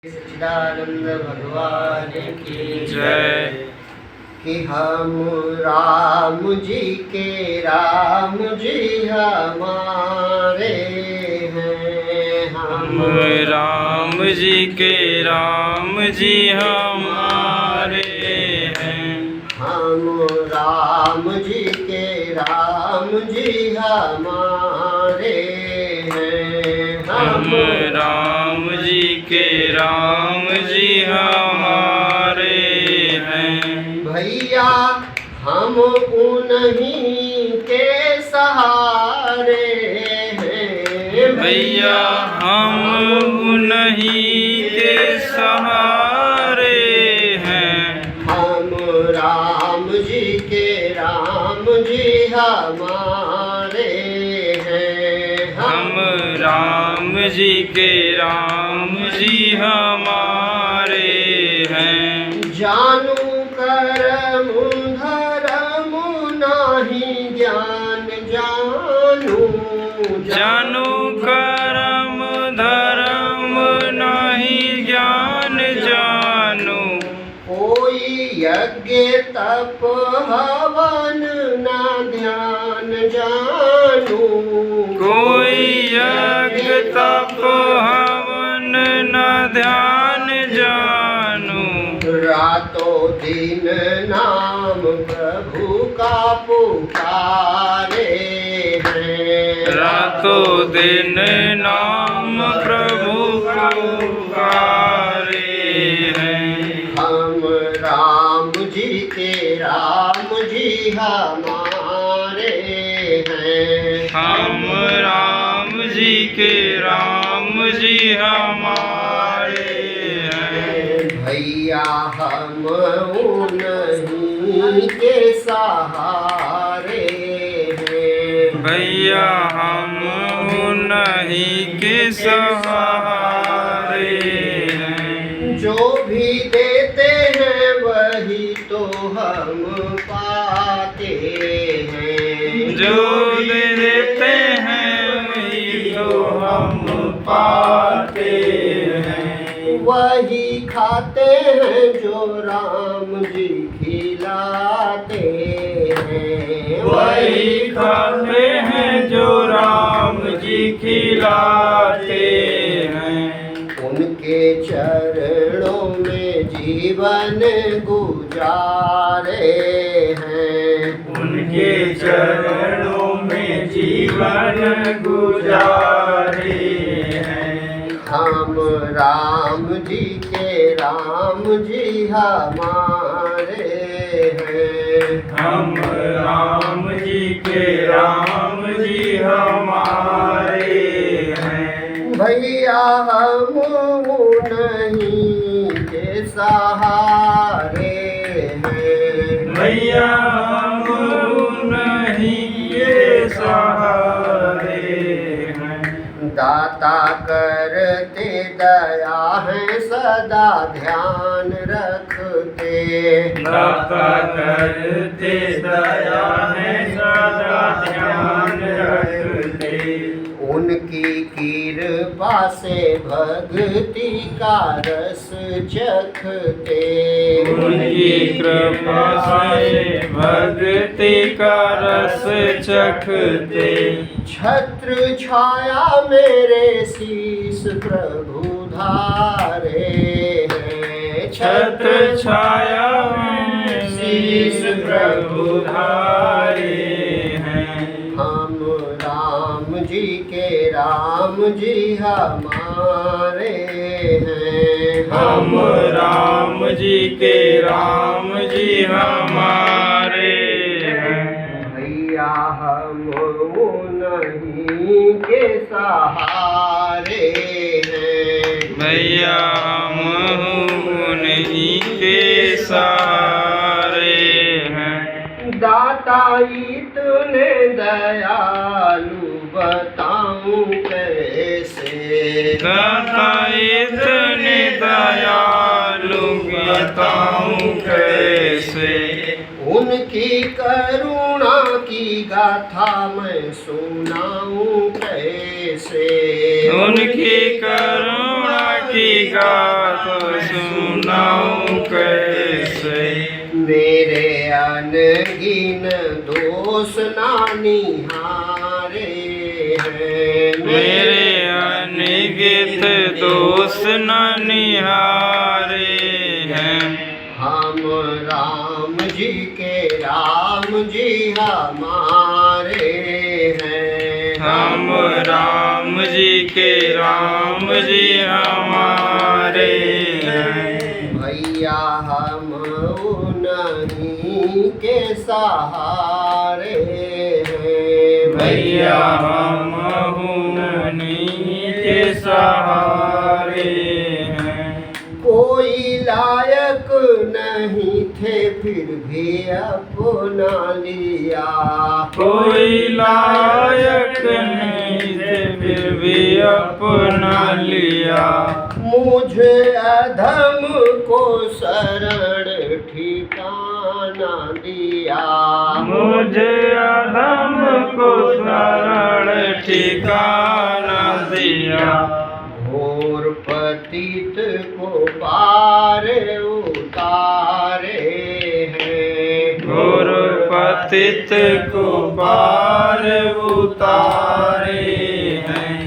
सच्चिदानंद भगवान की जय। कि हम राम जी के राम जी हमारे हैं। हम राम जी के राम जी हमारे हैं। हम राम जी के राम जी हमारे हैं। हम राम जी के राम जी हमारे हैं। भैया हम उन्हीं के सहारे हैं। भैया हम उन्हीं के सहारे हैं। हम राम जी के राम जी हमारे हैं। हम राम जी के राम जी हमारे हैं। जानू करम धर्म नाही ज्ञान जानू। जानू करम धर्म नहीं ज्ञान जानू। कोई यज्ञ तप हवन न ध्यान जानू। कोई यज्ञ तप हवन न ध्यान जानू। रातों दिन नाम प्रभु का पुकारे हैं। रातों दिन नाम प्रभु को पुकारे हैं। हम राम जी के राम जी हमारे हैं। हम राम जी के राम जी हमारे हैं। भैया हम उन्हीं के सहारे हैं। भैया हम उन्हीं के सहारे हैं। जो भी देते हैं वही तो हम पाते हैं। जो दे देते हैं वही तो हम पाते हैं। वही खाते हैं जो राम जी खिलाते हैं। वही खाते हैं जो राम जी खिलाते हैं। उनके चरणों में जीवन गुजारे हैं। उनके चरणों में जीवन गुजारे हैं। हम राम जी के राम जी हमारे हैं। हम राम जी के राम जी हमारे हैं। भैया हम उन्हीं के सहारे हैं। भैया हम उन्हीं के सहारे हैं। दाता करते दया है सदा ध्यान रखते। दाता करते दया है सदा ध्यान रखते। उनकी कृपा से भक्ति का रस चखते। उनकी कृपा से भक्ति का रस चखते। छत्र छाया मेरे शीस प्रभु धारे हैं। छत्र छाया में शीश प्रभु धारे हैं। हम राम जी के राम जी हमारे हैं। हम राम जी के राम जी हमारे हैं। भैया हम उन्हीं के सहारे हैं। भैया हम उन्हीं के सहारे हैं। दाता इतने दयालु बताऊं कैसे। दाता इतने दयालु बताऊं कैसे। उनकी करुणा की गाथा मैं सुनाऊं कैसे। उनकी करुणा की गाथा सुनाऊं कैसे। मेरे अनगिन दोष ना निहारे हैं, मेरे अनगित दोष न निहारे हैं। हम राम जी के राम जी हमारे हैं, हम राम जी के राम जी हमारे हैं। भैया हम उन्हीं के सहारे हैं, भैया हम उन्हीं के सहारे हैं। कोई लायक नहीं थे फिर भी अपना लिया, कोई लायक नहीं थे फिर भी अपना लिया। मुझे अधम को शरण ठिकाना दिया, मुझे अधम को शरण ठिकाना दिया। घोर पतित को पार उतारे हैं, घोर पतित को पार उतारे हैं।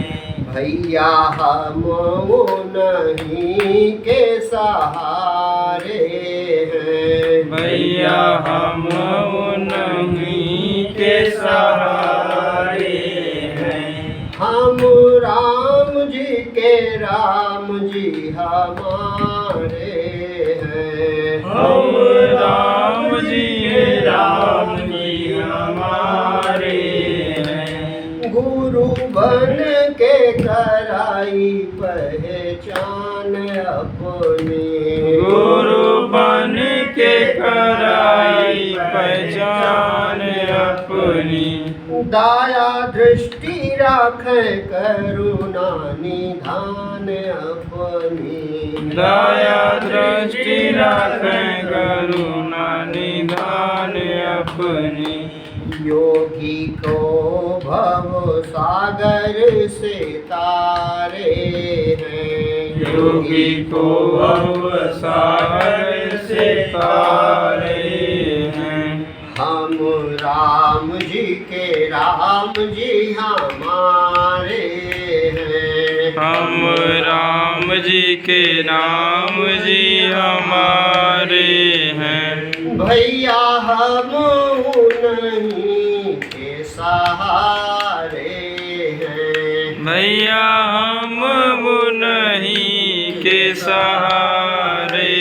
भैया हम उन्हीं के सहारे हैं, भैया हम उन्हीं के सहारे हैं। हम राम जी के राम जी हमारे हैं, हम राम जी के राम जी हमारे हैं। गुरु बन के कराई पहचान अपनी, गुरु बन के कराई पहचान अपनी। दया दृष्टि राखे करुणा निधान अपनी, दया दृष्टि राखें करुणा निधान अपनी। योगी को भव सागर से तारे हैं, योगी को भव सागर से तारे हैं। हम राम जी के राम जी हमारे हैं, हम राम जी के राम जी हमारे हैं। भैया हम उन्हीं के सहारे हैं, भैया हम उन्हीं के सहारे